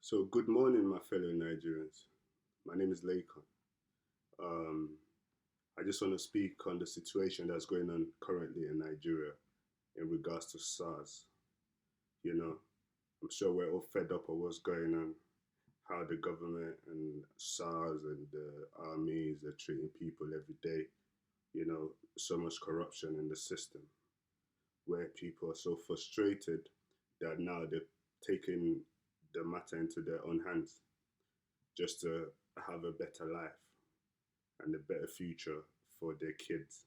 So, good morning, my fellow Nigerians. My name is Lakon. Um, I just want to speak on the situation that's going on currently in Nigeria in regards to SARS. You know, I'm sure we're all fed up of what's going on, how the government and SARS and the armies are treating people every day. So much corruption in the system where people are so frustrated that now they're taking the matter into their own hands just to have a better life and a better future for their kids,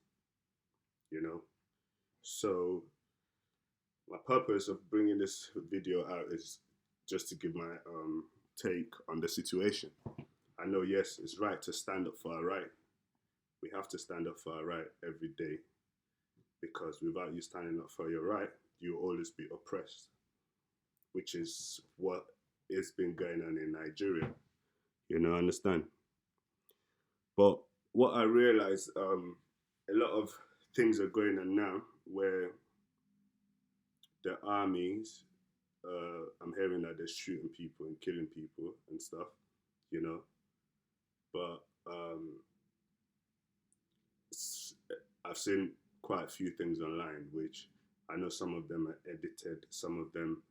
you know. So my purpose of bringing this video out is just to give my take on the situation. I know, yes, it's right to stand up for our right. We have to stand up for our right every day because without you standing up for your right, you'll always be oppressed, which is what has been going on in Nigeria. Understand? But what I realize, a lot of things are going on now where the armies, I'm hearing that they're shooting people and killing people and stuff, you know. But I've seen quite a few things online, which I know some of them are edited, some of them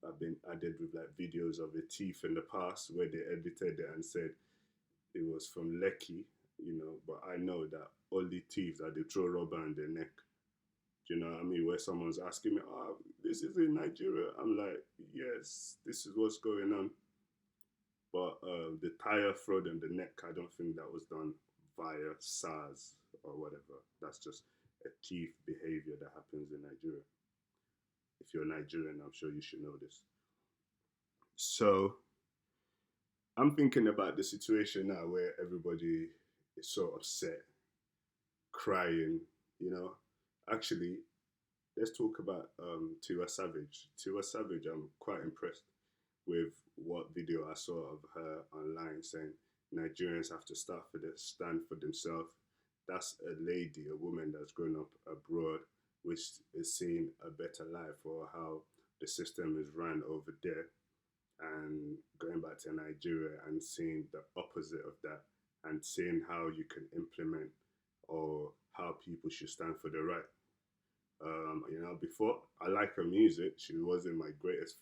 have been added with like videos of the thief in the past where they edited it and said it was from Lekki. But I know that all the thieves that they throw rubber on their neck. Do you know what I mean? Where someone's asking me, "Oh, this is in Nigeria." I'm like, "Yes, this is what's going on." But the tire fraud in the neck, I don't think that was done via SARS or whatever. That's just a thief behavior that happens in Nigeria. If you're Nigerian, I'm sure you should know this. So I'm thinking about the situation now where everybody is so upset, crying, you know. Actually, let's talk about Tiwa Savage. Tiwa Savage, I'm quite impressed with what video I saw of her online saying Nigerians have to stand for themselves. That's a lady, a woman that's grown up abroad, which is seeing a better life or how the system is run over there, and going back to Nigeria and seeing the opposite of that and seeing how you can implement or how people should stand for the right. Before I like her music. She wasn't my greatest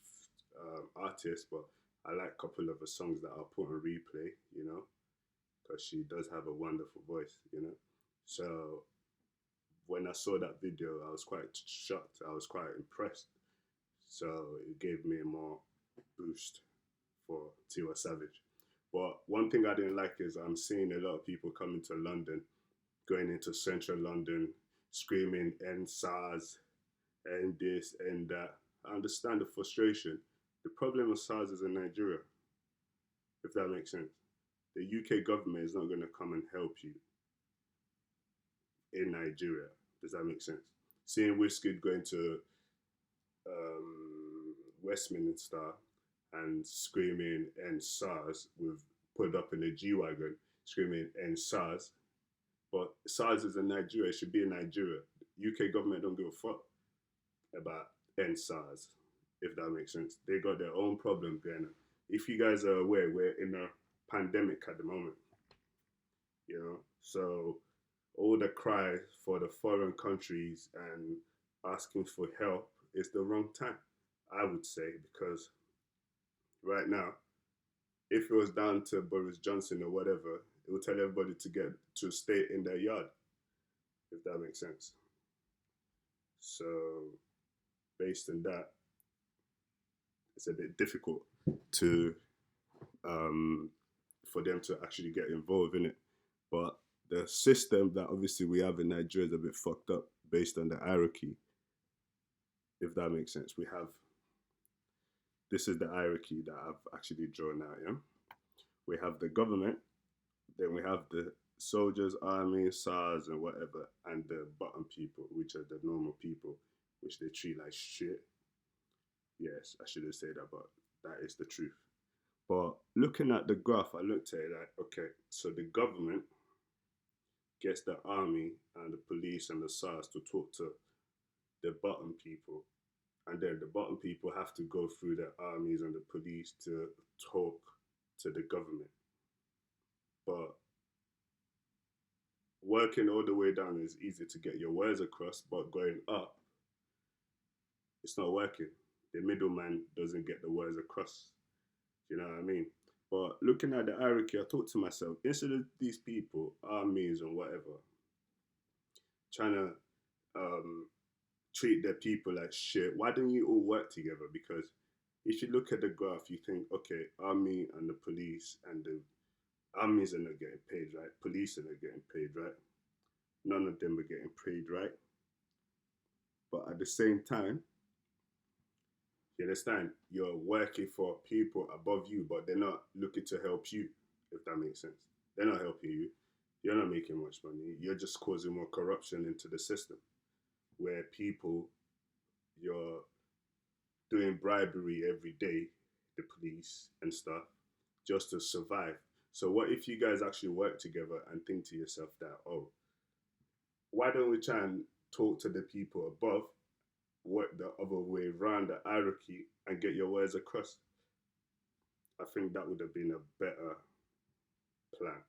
artist, but I like a couple of her songs that I'll put on replay. Because she does have a wonderful voice. So when I saw that video, I was quite shocked. I was quite impressed. So it gave me a more boost for Tiwa Savage. But one thing I didn't like is I'm seeing a lot of people coming to London, going into central London, screaming "End SARS," and this and that. I understand the frustration. The problem with SARS is in Nigeria, if that makes sense. The UK government is not going to come and help you in Nigeria. Does that make sense? Seeing Wizkid going to Westminster and screaming "End SARS" with put up in a G wagon screaming "End SARS," but SARS is in Nigeria. It should be in Nigeria. UK government don't give a fuck about "End SARS," if that makes sense. They got their own problem going on. If you guys are aware, we're in a pandemic at the moment. So all the cry for the foreign countries and asking for help is the wrong time, I would say, because right now, if it was down to Boris Johnson or whatever, it would tell everybody to stay in their yard, if that makes sense. So based on that, it's a bit difficult to for them to actually get involved in it. But the system that obviously we have in Nigeria is a bit fucked up based on the hierarchy, if that makes sense. This is the hierarchy that I've actually drawn out, yeah? We have the government, then we have the soldiers, army, SARS, and whatever, and the bottom people, which are the normal people, which they treat like shit. Yes, I shouldn't say that, but that is the truth. But looking at the graph, I looked at it like, okay, so the government gets the army and the police and the SARS to talk to the bottom people. and then the bottom people have to go through the armies and the police to talk to the government. But working all the way down is easy to get your words across, but going up, it's not working. The middleman doesn't get the words across. You know what I mean? But looking at the hierarchy, I thought to myself, instead of these people, armies and whatever, trying to um, treat their people like shit, why don't you all work together? Because if you look at the graph, you think, okay, army and the police and the armies are not getting paid, right? Police are not getting paid, right? None of them are getting paid, right? But at the same time, you understand, you're working for people above you, but they're not looking to help you, if that makes sense. They're not helping you. You're not making much money. You're just causing more corruption into the system where people, you're doing bribery every day, the police and stuff, just to survive. So what if you guys actually work together and think to yourself that, oh, why don't we try and talk to the people above, work the other way around the hierarchy and get your words across? I think that would have been a better plan,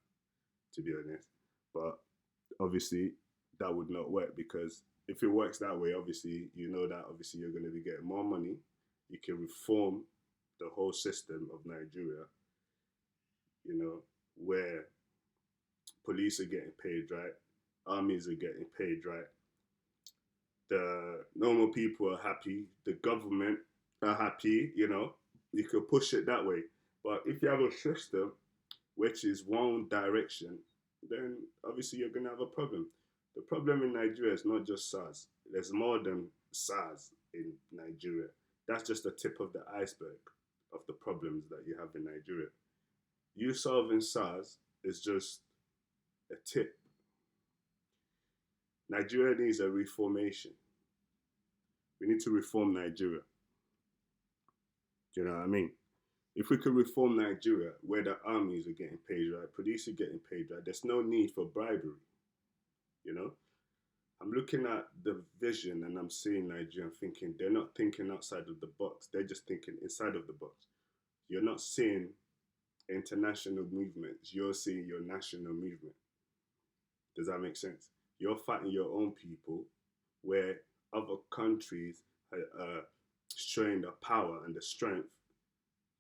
to be honest. But obviously, that would not work because if it works that way, obviously, you know that obviously you're going to be getting more money. You can reform the whole system of Nigeria, where police are getting paid right, armies are getting paid right, the normal people are happy, the government are happy, you could push it that way. But if you have a system which is one direction, then obviously you're going to have a problem. The problem in Nigeria is not just SARS, there's more than SARS in Nigeria. That's just the tip of the iceberg of the problems that you have in Nigeria. You solving SARS is just a tip. Nigeria needs a reformation. We need to reform Nigeria. Do you know what I mean? If we could reform Nigeria, where the armies are getting paid right, police are getting paid right, there's no need for bribery. You know, I'm looking at the vision and I'm seeing Nigeria and thinking they're not thinking outside of the box. They're just thinking inside of the box. You're not seeing international movements. You're seeing your national movement. Does that make sense? You're fighting your own people where other countries are showing the power and the strength,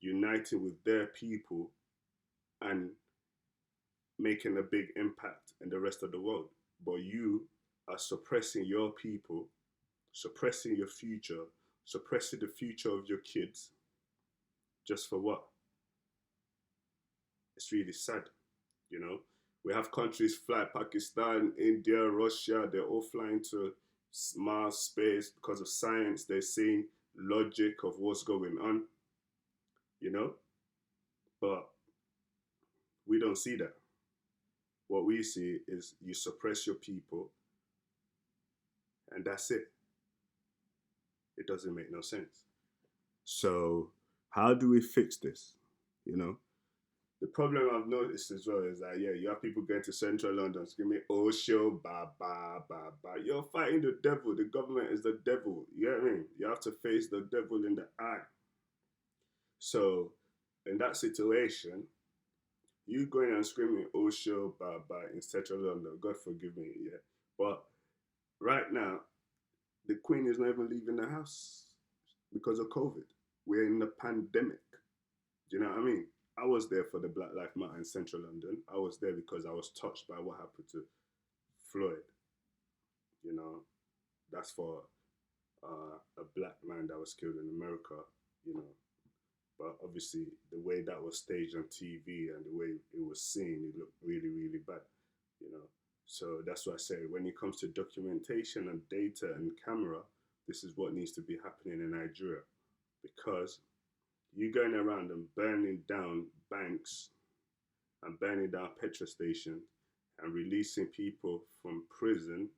uniting with their people and making a big impact in the rest of the world. But you are suppressing your people, suppressing your future, suppressing the future of your kids. Just for what? It's really sad, you know. We have countries fly, Pakistan, India, Russia, they're all flying to Mars, space because of science. They're seeing logic of what's going on, you know. But we don't see that. What we see is you suppress your people and that's it. It doesn't make no sense. So how do we fix this? You know, the problem I've noticed as well is that, yeah, you have people going to central London screaming, oh, show, ba, ba, ba, ba. You're fighting the devil. The government is the devil. You know what I mean? You have to face the devil in the eye. So in that situation, you going and screaming, oh, show, ba, ba, in central London, God forgive me, yeah. But right now, the Queen is not even leaving the house because of COVID. We're in the pandemic. Do you know what I mean? I was there for the Black Lives Matter in central London. I was there because I was touched by what happened to Floyd. You know, that's for a black man that was killed in America, you know. But obviously, the way that was staged on TV and the way it was seen, it looked really, really bad, you know. So that's why I say when it comes to documentation and data and camera, this is what needs to be happening in Nigeria. Because you going around and burning down banks and burning down petrol stations and releasing people from prison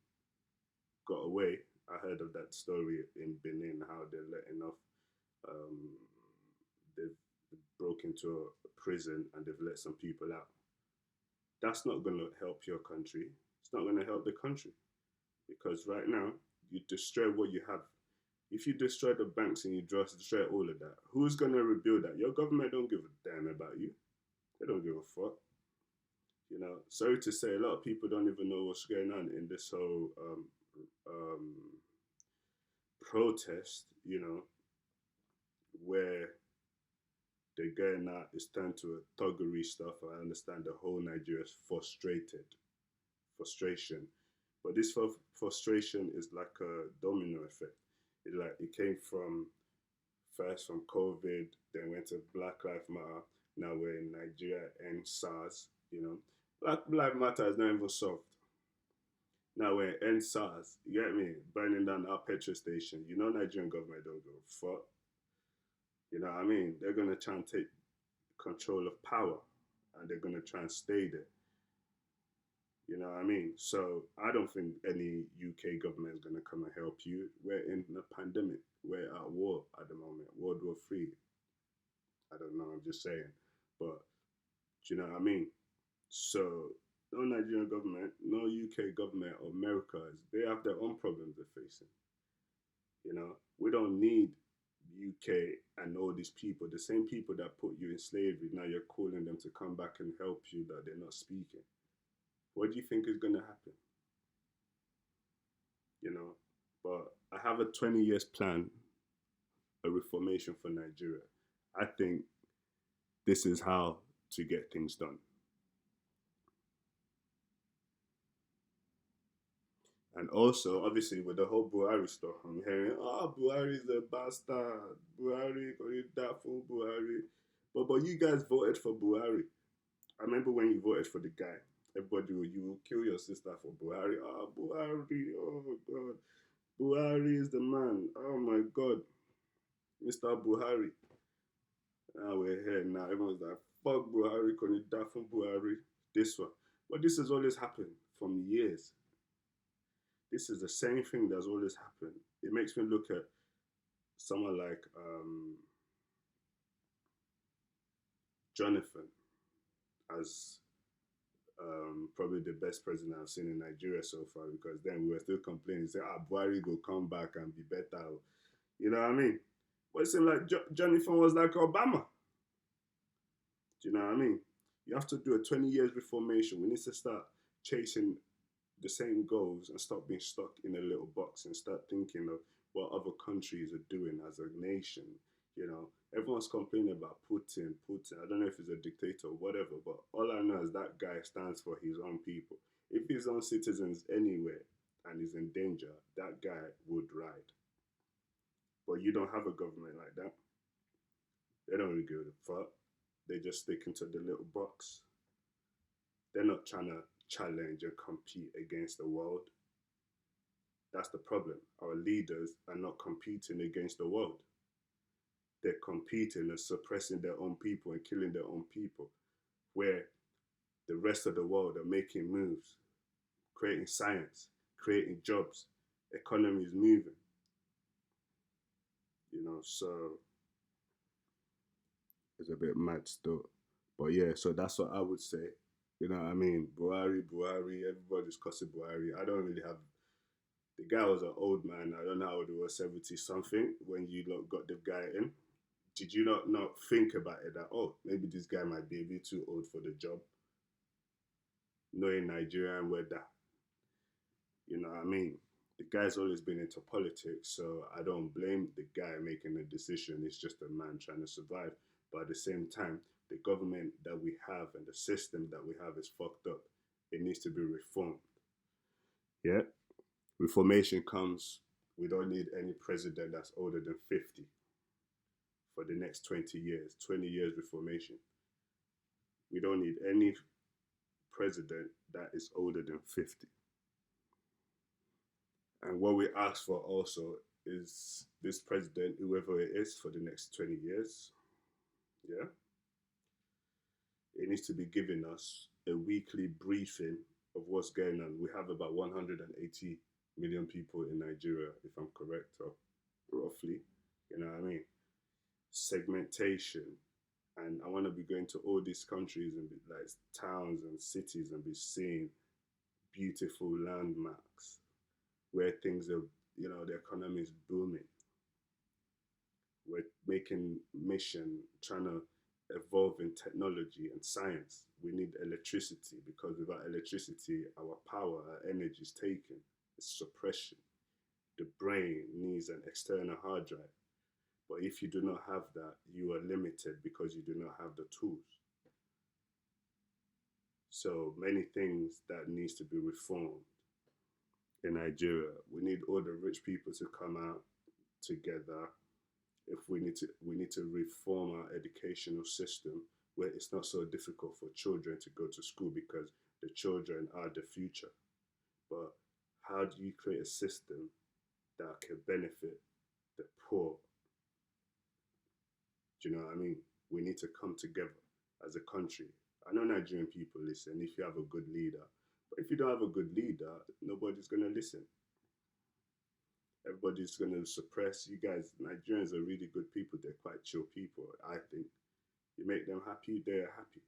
got away. I heard of that story in Benin, how they're letting off, um, they've broke into a prison and they've let some people out. That's not going to help your country. It's not going to help the country because right now you destroy what you have. If you destroy the banks and you just destroy all of that, who's gonna rebuild that? Your government don't give a damn about you. They don't give a fuck. Sorry to say, a lot of people don't even know what's going on in this whole um, protest. Where they're going out, it's turned to a thuggery stuff. I understand the whole Nigeria's frustration, but this frustration is like a domino effect. It came from first from COVID, then went to Black Lives Matter. Now we're in Nigeria and SARS. Black Lives Matter is not even solved. Now we're in SARS. You get me? Burning down our petrol station. Nigerian government don't go fuck. You know what I mean? They're gonna try and take control of power, and they're gonna try and stay there. You know what I mean? So I don't think any UK government is gonna come and help you. We're in a pandemic. We're at war at the moment. World War Three. I don't know. I'm just saying. But do you know what I mean? So no Nigerian government, no UK government or America, they have their own problems they're facing. We don't need UK and all these people, the same people that put you in slavery. Now you're calling them to come back and help you that they're not speaking. What do you think is going to happen? You know, but I have a 20 years plan, a reformation for Nigeria. I think this is how to get things done. And also, obviously, with the whole Buhari stuff, I'm hearing, Buhari is a bastard. Buhari, that fool Buhari. But you guys voted for Buhari. I remember when you voted for the guy. Everybody, you will kill your sister for Buhari. Buhari, oh God. Buhari is the man. Oh my God. Mr. Buhari. Now we're here now. Everyone's like, fuck Buhari, can you die from Buhari? This one. But this has always happened from years. This is the same thing that's always happened. It makes me look at someone like Jonathan as probably the best president I've seen in Nigeria so far, because then we were still complaining, saying, Buhari will come back and be better. You know what I mean? But it seemed like Jonathan was like Obama. Do you know what I mean? You have to do a 20 years reformation. We need to start chasing the same goals and stop being stuck in a little box and start thinking of what other countries are doing as a nation. Everyone's complaining about Putin. I don't know if he's a dictator or whatever, but all I know is that guy stands for his own people. If his own citizens anywhere and is in danger, that guy would ride. But you don't have a government like that. They don't really give a fuck. They just stick into the little box. They're not trying to challenge and compete against the world. That's the problem. Our leaders are not competing against the world. They're competing and suppressing their own people and killing their own people, where the rest of the world are making moves, creating science, creating jobs, economy is moving. So it's a bit mad still. But yeah, so that's what I would say. You know what I mean? Buhari, everybody's cussing Buhari. I don't really have. The guy was an old man. I don't know how old he was, 70 something, when you got the guy in. Did you not think about it that, maybe this guy might be a bit too old for the job? Knowing Nigerian weather. You know what I mean? The guy's always been into politics, so I don't blame the guy making a decision. It's just a man trying to survive. But at the same time, the government that we have and the system that we have is fucked up. It needs to be reformed. Yeah? Reformation comes, we don't need any president that's older than 50 for the next 20 years. 20 years reformation. We don't need any president that is older than 50. And what we ask for also is this president, whoever it is, for the next 20 years, yeah, it needs to be giving us a weekly briefing of what's going on. We have about 180 million people in Nigeria, if I'm correct, or roughly. You know what I mean? Segmentation. And I want to be going to all these countries and be like towns and cities and be seeing beautiful landmarks where things are, the economy is booming. We're making mission, trying to evolve in technology and science. We need electricity because without electricity, our power, our energy is taken. It's suppression. The brain needs an external hard drive. But if you do not have that, you are limited because you do not have the tools. So many things that needs to be reformed in Nigeria. We need all the rich people to come out together. If we need to reform our educational system where it's not so difficult for children to go to school because the children are the future. But how do you create a system that can benefit the poor? Do you know what I mean? We need to come together as a country. I know Nigerian people listen if you have a good leader. But if you don't have a good leader, nobody's going to listen. Everybody's going to suppress. You guys, Nigerians are really good people. They're quite chill people, I think. You make them happy, they're happy.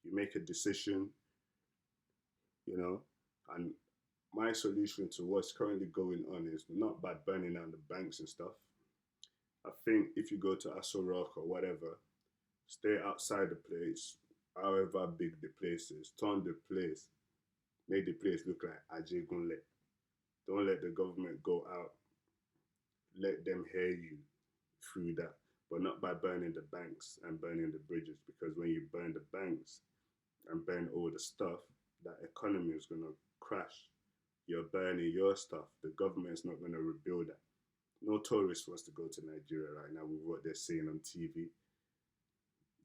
You make a decision, you know, and my solution to what's currently going on is not by burning down the banks and stuff. I think if you go to Aso Rock or whatever, stay outside the place, however big the place is, turn the place, make the place look like Ajegunle. Don't let the government go out. Let them hear you through that, but not by burning the banks and burning the bridges. Because when you burn the banks and burn all the stuff, that economy is going to crash. You're burning your stuff. The government's not going to rebuild that. No tourist wants to go to Nigeria right now with what they're seeing on TV.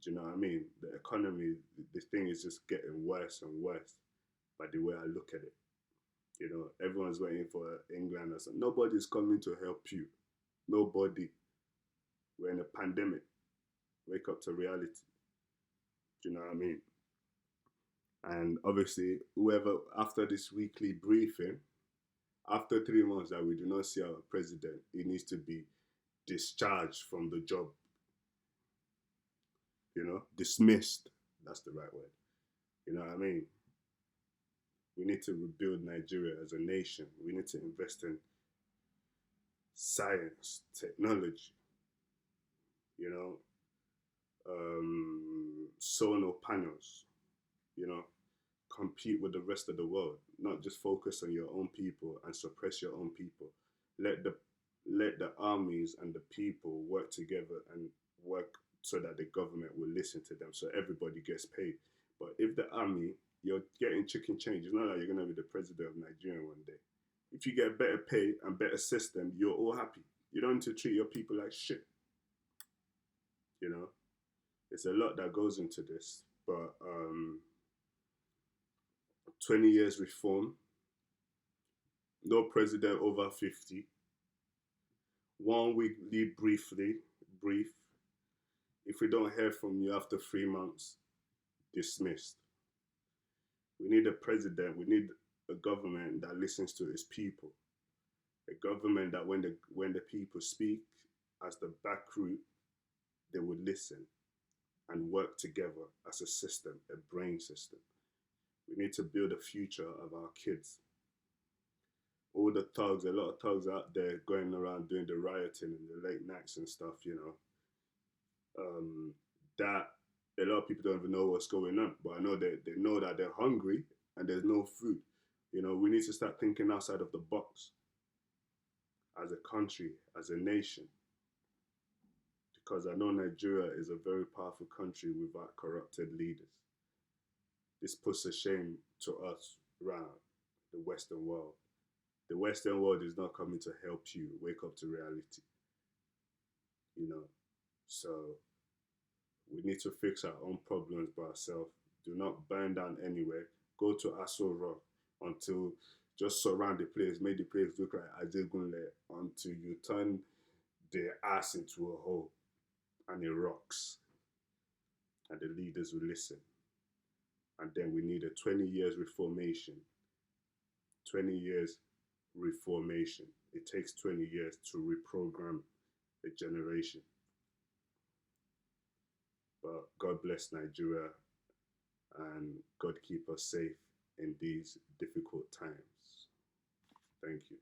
Do you know what I mean? The economy, the thing is just getting worse and worse by the way I look at it. You know, everyone's waiting for England or something. Nobody's coming to help you. Nobody. We're in a pandemic. Wake up to reality. Do you know what I mean? And obviously, whoever, after this weekly briefing, after 3 months that we do not see our president, he needs to be discharged from the job. You know, dismissed. That's the right word. You know what I mean? We need to rebuild Nigeria as a nation. We need to invest in science, technology, you know, solar panels, you know, compete with the rest of the world, not just focus on your own people and suppress your own people. Let the armies and the people work together and work so that the government will listen to them so everybody gets paid. But if the army, you're getting chicken change, it's not like you're going to be the president of Nigeria one day. If you get better pay and better system, you're all happy. You don't need to treat your people like shit. You know, it's a lot that goes into this, but 20 years reform, no president over 50, 1 week leave brief. If we don't hear from you after 3 months, dismissed. We need a president, we need a government that listens to its people. A government that when the people speak as the back root, they would listen and work together as a system, a brain system. We need to build a future of our kids. All the thugs, a lot of thugs out there going around doing the rioting in the late nights and stuff, you know. That a lot of people don't even know what's going on, but I know they know that they're hungry and there's no food. You know, we need to start thinking outside of the box as a country, as a nation. Because I know Nigeria is a very powerful country without corrupted leaders. This puts a shame to us around the Western world. The Western world is not coming to help you wake up to reality. You know, so we need to fix our own problems by ourselves. Do not burn down anywhere. Go to Aso Rock until just surround the place, make the place look like Ajegunle until you turn their ass into a hole and it rocks. And the leaders will listen. And then we need a 20 years reformation. 20 years reformation. It takes 20 years to reprogram a generation. But God bless Nigeria and God keep us safe in these difficult times. Thank you.